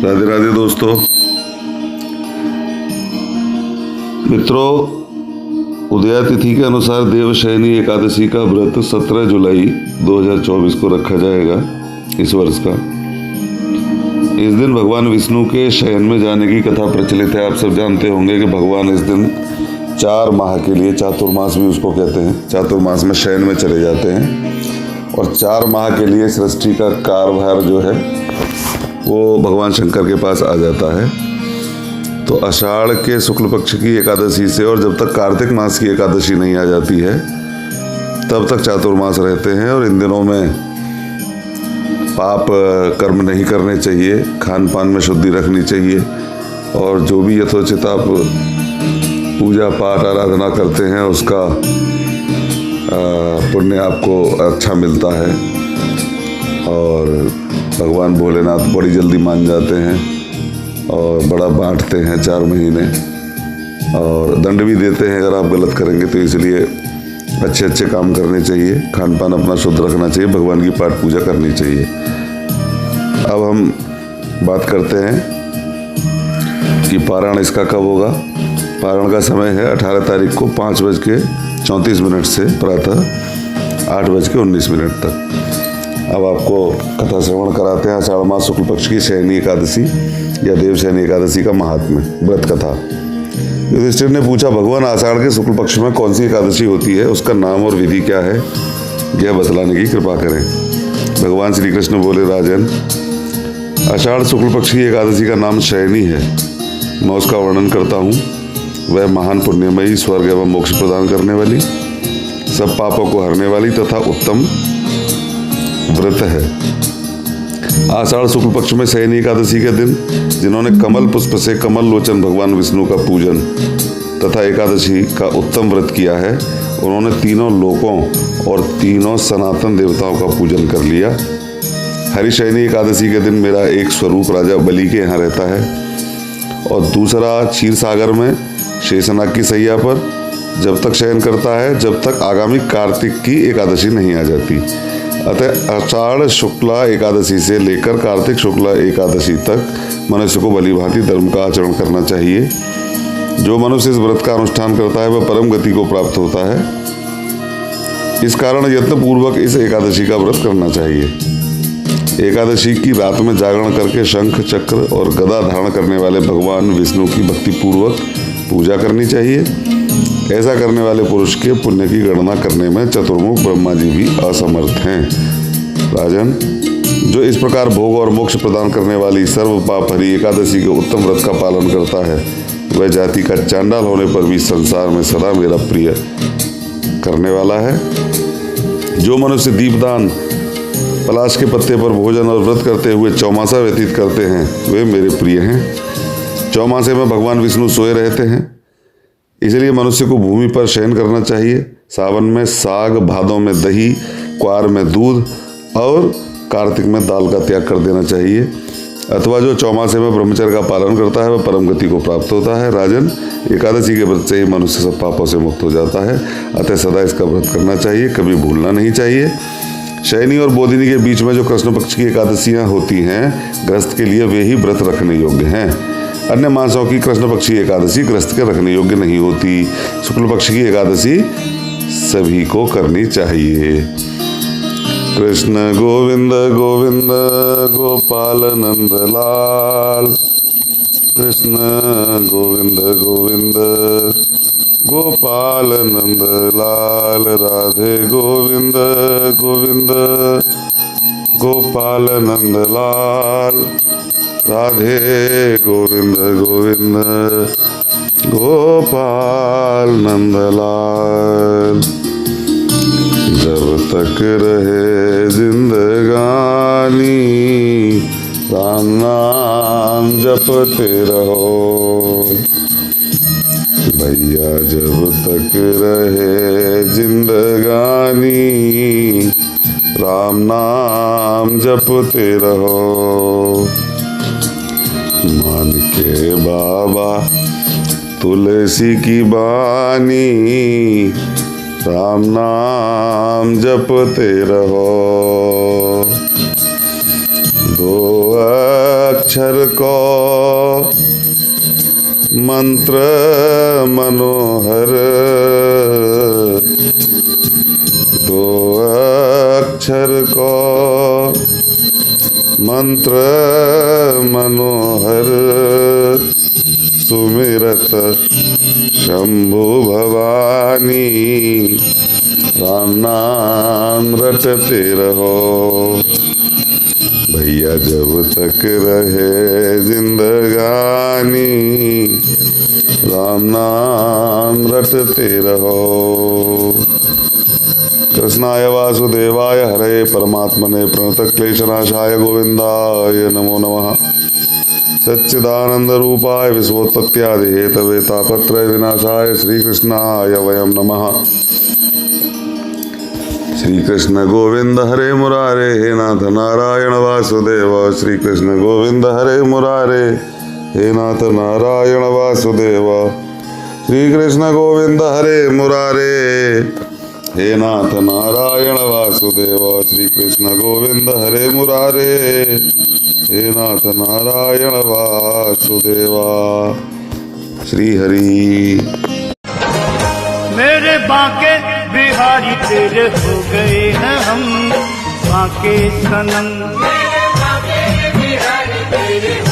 राधे राधे दोस्तों, मित्रों। उदया तिथि के अनुसार देवशयनी एकादशी का व्रत 17 जुलाई 2024 को रखा जाएगा। इस वर्ष का इस दिन भगवान विष्णु के शयन में जाने की कथा प्रचलित है। आप सब जानते होंगे कि भगवान इस दिन 4 माह के लिए, चातुर्मास भी उसको कहते हैं, चातुर्मास में शयन में चले जाते हैं और 4 माह के लिए सृष्टि का कार्यभार जो है वो भगवान शंकर के पास आ जाता है। तो आषाढ़ के शुक्ल पक्ष की एकादशी से और जब तक कार्तिक मास की एकादशी नहीं आ जाती है तब तक चातुर्मास रहते हैं। और इन दिनों में पाप कर्म नहीं करने चाहिए, खान पान में शुद्धि रखनी चाहिए और जो भी यथोचित आप पूजा पाठ आराधना करते हैं उसका पुण्य आपको अच्छा मिलता है। और भगवान भोलेनाथ बड़ी जल्दी मान जाते हैं और बड़ा बांटते हैं 4 महीने, और दंड भी देते हैं अगर आप गलत करेंगे। तो इसलिए अच्छे अच्छे काम करने चाहिए, खान पान अपना शुद्ध रखना चाहिए, भगवान की पाठ पूजा करनी चाहिए। अब हम बात करते हैं कि पारण इसका कब होगा। पारण का समय है 18 तारीख को 5:34 से प्रातः 8:19 तक। अब आपको कथा श्रवण कराते हैं आषाढ़ मास शुक्ल पक्ष की शयनी एकादशी या देवशयनी एकादशी का महात्म्य, व्रत कथा। युधिष्ठिर ने पूछा, भगवान आषाढ़ के शुक्ल पक्ष में कौन सी एकादशी होती है, उसका नाम और विधि क्या है, यह बतलाने की कृपा करें। भगवान श्री कृष्ण बोले, राजन, आषाढ़ शुक्ल पक्ष की एकादशी का नाम शयनी है। मैं उसका वर्णन करता हूँ। वह महान पुण्यमयी, स्वर्ग एवं मोक्ष प्रदान करने वाली, सब पापों को हरने वाली तथा उत्तम व्रत है। आषाढ़ शुक्ल पक्ष में शयनी एकादशी के दिन जिन्होंने कमल पुष्प से कमल लोचन भगवान विष्णु का पूजन तथा एकादशी का उत्तम व्रत किया है, उन्होंने तीनों लोकों और तीनों सनातन देवताओं का पूजन कर लिया। हरिशयनी एकादशी के दिन मेरा एक स्वरूप राजा बलि के यहाँ रहता है और दूसरा क्षीर सागर में शेषनाग की सैया पर जब तक शयन करता है जब तक आगामी कार्तिक की एकादशी नहीं आ जाती। अतः आषाढ़ शुक्ला एकादशी से लेकर कार्तिक शुक्ला एकादशी तक मनुष्य को भली भांति धर्म का आचरण करना चाहिए। जो मनुष्य इस व्रत का अनुष्ठान करता है वह परम गति को प्राप्त होता है। इस कारण यत्न पूर्वक इस एकादशी का व्रत करना चाहिए। एकादशी की रात में जागरण करके शंख चक्र और गदा धारण करने वाले भगवान विष्णु की भक्ति पूर्वक पूजा करनी चाहिए। ऐसा करने वाले पुरुष के पुण्य की गणना करने में चतुर्मुख ब्रह्मा जी भी असमर्थ हैं। राजन, जो इस प्रकार भोग और मोक्ष प्रदान करने वाली सर्व पाप हरी एकादशी के उत्तम व्रत का पालन करता है वह जाति का चांडाल होने पर भी संसार में सदा मेरा प्रिय करने वाला है। जो मनुष्य दीपदान, पलाश के पत्ते पर भोजन और व्रत करते हुए चौमासा व्यतीत करते हैं वे मेरे प्रिय हैं। चौमासे में भगवान विष्णु सोए रहते हैं, इसलिए मनुष्य को भूमि पर शयन करना चाहिए। सावन में साग, भादों में दही, क्वार में दूध और कार्तिक में दाल का त्याग कर देना चाहिए। अथवा जो चौमासे में ब्रह्मचर्य का पालन करता है वह परम गति को प्राप्त होता है। राजन, एकादशी के व्रत से ही मनुष्य सब पापों से मुक्त हो जाता है। अतः सदा इसका व्रत करना चाहिए, कभी भूलना नहीं चाहिए। शयनी और बोधिनी के बीच में जो कृष्ण पक्ष की एकादशियाँ होती हैं, गृहस्थ के लिए वे ही व्रत रखने योग्य हैं। अन्य मासों की कृष्ण पक्ष की एकादशी गृहस्थ के रखने योग्य नहीं होती। शुक्ल पक्ष की एकादशी सभी को करनी चाहिए। कृष्ण गोविंद गोविंद गोपाल नंद लाल, कृष्ण गोविंद गोविंद गोपाल नंद लाल, राधे गोविंद गोविंद गोपाल नंद लाल, राधे गोविंद गोविंद गोपाल नंदलाल। जब तक रहे जिंदगानी राम नाम जपते रहो। भैया जब तक रहे जिंदगानी राम नाम जपते रहो। मान के बाबा तुलसी की बानी राम नाम जपते रहो। 2 अक्षर को मंत्र मनोहर, दो अक्षर को मंत्र मनोहर, सुमिरत शंभु भवानी, राम नाम रटते रहो। भैया जब तक रहे जिंदगानी, राम नाम रटते रहो। कृष्णाय वासुदेवाय हरे परमात्मने प्रणतक्लेशनाशाय गोविंदाय नमो नमः। सच्चिदानंद रूपाय विश्वोत्पत्त्यादि हेतवे तापत्रय विनाशाय श्रीकृष्णाय वयं नमः। श्री कृष्ण गोविंद हरे मुरारे, हे नाथ नारायण वासुदेव। श्री कृष्ण गोविंद हरे मुरारे, हे नाथ नारायण वासुदेव। श्री कृष्ण गोविंद हरे मुरारे, हे नाथ नारायण वासुदेव। श्री कृष्ण गोविंद हरे मुरारे, हे नाथ नारायण वासुदेवा। श्री हरि। मेरे बांके बिहारी तेरे हो गए हैं हम, बांके सनम। मेरे बांके बिहारी तेरे